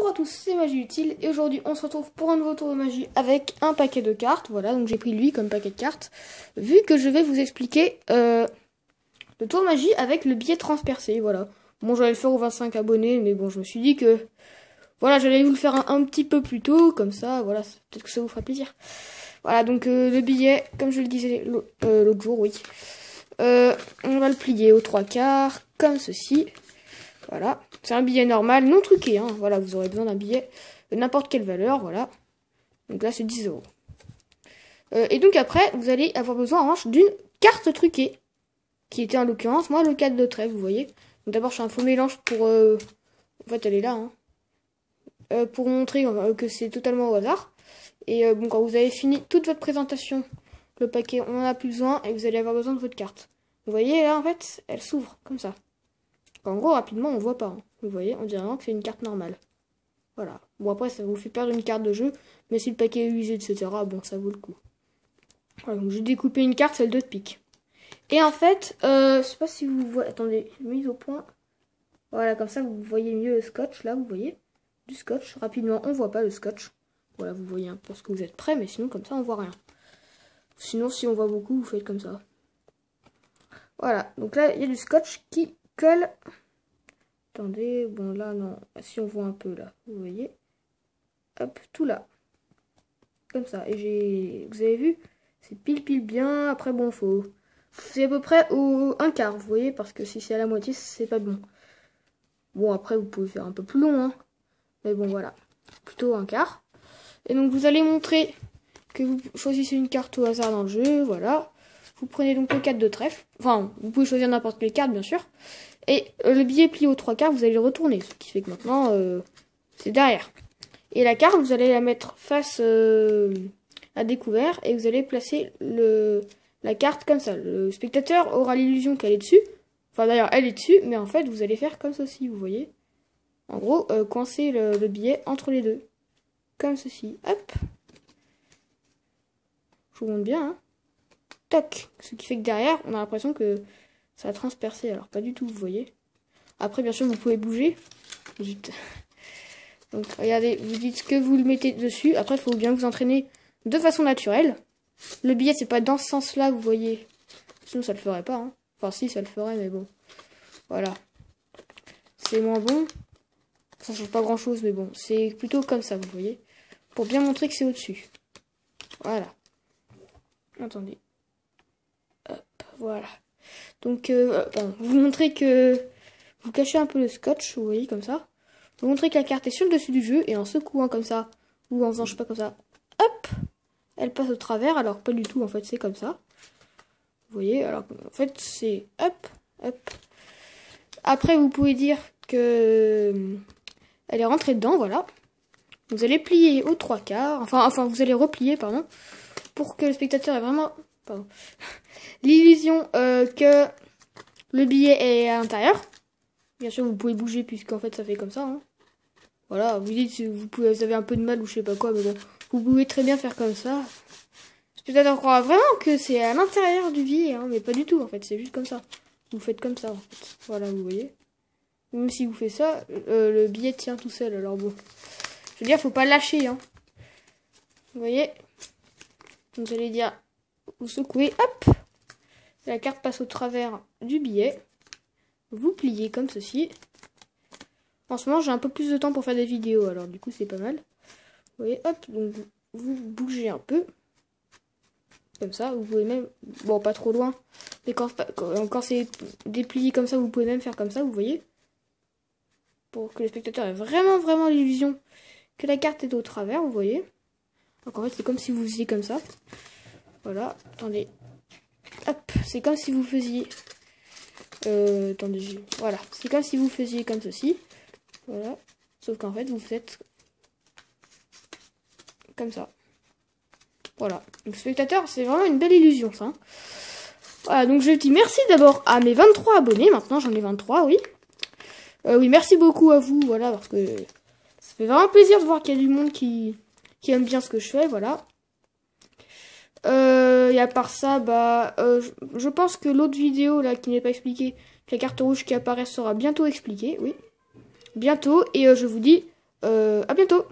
Bonjour à tous, c'est Magie Utile et aujourd'hui on se retrouve pour un nouveau tour de magie avec un paquet de cartes. Voilà, donc j'ai pris lui comme paquet de cartes, vu que je vais vous expliquer le tour de magie avec le billet transpercé. Voilà, bon, j'allais le faire aux 25 abonnés, mais bon, je me suis dit que voilà, j'allais vous le faire un petit peu plus tôt, comme ça, voilà, peut-être que ça vous fera plaisir. Voilà, donc le billet, comme je le disais l'autre jour, oui, on va le plier aux 3/4 comme ceci. Voilà, c'est un billet normal, non truqué, hein. Voilà, vous aurez besoin d'un billet de n'importe quelle valeur, voilà. Donc là, c'est 10 €. Et donc après, vous allez avoir besoin en revanche d'une carte truquée, qui était en l'occurrence, moi, le 4 de trèfle, vous voyez. Donc d'abord, je fais un faux mélange pour... En fait, elle est là, hein. Pour montrer que c'est totalement au hasard. Et bon, quand vous avez fini toute votre présentation, le paquet, on en a plus besoin, et vous allez avoir besoin de votre carte. Vous voyez, là, en fait, elle s'ouvre, comme ça. En gros, rapidement, on voit pas. Hein. Vous voyez, on dirait vraiment que c'est une carte normale. Voilà. Bon, après, ça vous fait perdre une carte de jeu. Mais si le paquet est usé, etc., bon, ça vaut le coup. Voilà, donc j'ai découpé une carte, celle de pique. Et en fait, je sais pas si vous voyez... Attendez, mise au point. Voilà, comme ça, vous voyez mieux le scotch. Là, vous voyez du scotch. Rapidement, on voit pas le scotch. Voilà, vous voyez un peu ce que vous êtes prêts. Mais sinon, comme ça, on voit rien. Sinon, si on voit beaucoup, vous faites comme ça. Voilà, donc là, il y a du scotch qui colle. Attendez, bon là non, si on voit un peu là, vous voyez, hop, tout là, comme ça. Et vous avez vu, c'est pile bien. Après bon, c'est à peu près au 1/4, vous voyez, parce que si c'est à la moitié, c'est pas bon. Bon, après vous pouvez faire un peu plus long, hein, mais bon voilà, plutôt 1/4. Et donc vous allez montrer que vous choisissez une carte au hasard dans le jeu, voilà. Vous prenez donc le 4 de trèfle, enfin vous pouvez choisir n'importe quelle carte bien sûr. Et le billet plié aux 3/4, vous allez le retourner, ce qui fait que maintenant c'est derrière. Et la carte, vous allez la mettre face à découvert et vous allez placer la carte comme ça. Le spectateur aura l'illusion qu'elle est dessus. Enfin d'ailleurs elle est dessus, mais en fait vous allez faire comme ceci, vous voyez. En gros, coincer le billet entre les deux. Comme ceci, hop. Je vous montre bien, hein. Toc. Ce qui fait que derrière, on a l'impression que ça a transpercé, alors pas du tout, vous voyez. Après, bien sûr, vous pouvez bouger. Zut. Donc, regardez, vous dites ce que vous le mettez dessus. Après, il faut bien vous entraîner de façon naturelle. Le billet, c'est pas dans ce sens-là, vous voyez. Sinon, ça le ferait pas, hein. Enfin, si, ça le ferait, mais bon. Voilà. C'est moins bon. Ça change pas grand-chose, mais bon. C'est plutôt comme ça, vous voyez. Pour bien montrer que c'est au-dessus. Voilà. Attendez. Hop, voilà. Donc, vous montrez que vous cachez un peu le scotch, vous voyez, comme ça. Vous montrez que la carte est sur le dessus du jeu, et en secouant comme ça, ou en faisant, je sais pas, comme ça, hop, elle passe au travers, alors pas du tout, en fait, c'est comme ça. Vous voyez, alors, en fait, c'est hop, hop. Après, vous pouvez dire que elle est rentrée dedans, voilà. Vous allez plier aux 3/4, enfin, vous allez replier, pardon, pour que le spectateur ait vraiment... l'illusion que le billet est à l'intérieur. Bien sûr, vous pouvez bouger puisqu'en fait ça fait comme ça. Hein. Voilà, vous dites si vous avez un peu de mal ou je sais pas quoi, mais bon, vous pouvez très bien faire comme ça. Le spectateur croira vraiment que c'est à l'intérieur du billet, hein, mais pas du tout en fait, c'est juste comme ça. Vous faites comme ça en fait. Voilà, vous voyez. Même si vous faites ça, le billet tient tout seul. Alors bon, je veux dire, faut pas lâcher. Hein. Vous voyez. Vous allez dire, vous secouez, hop. La carte passe au travers du billet. Vous pliez comme ceci. En ce moment, j'ai un peu plus de temps pour faire des vidéos, alors du coup, c'est pas mal. Vous voyez, hop, donc vous bougez un peu. Comme ça, vous pouvez même... Bon, pas trop loin. Mais quand c'est déplié comme ça, vous pouvez même faire comme ça, vous voyez. Pour que le spectateur ait vraiment l'illusion que la carte est au travers, vous voyez. Donc en fait, c'est comme si vous faisiez comme ça. Voilà, attendez. Hop, c'est comme si vous faisiez... attendez, voilà. C'est comme si vous faisiez comme ceci. Voilà. Sauf qu'en fait, vous faites... comme ça. Voilà. Donc, spectateur, c'est vraiment une belle illusion, ça. Voilà, donc je dis merci d'abord à mes 23 abonnés. Maintenant, j'en ai 23, oui. Oui, merci beaucoup à vous, voilà, parce que ça fait vraiment plaisir de voir qu'il y a du monde qui aime bien ce que je fais, voilà. Et à part ça, je pense que l'autre vidéo là qui n'est pas expliquée, que la carte rouge qui apparaît sera bientôt expliquée, oui, bientôt. Et je vous dis à bientôt.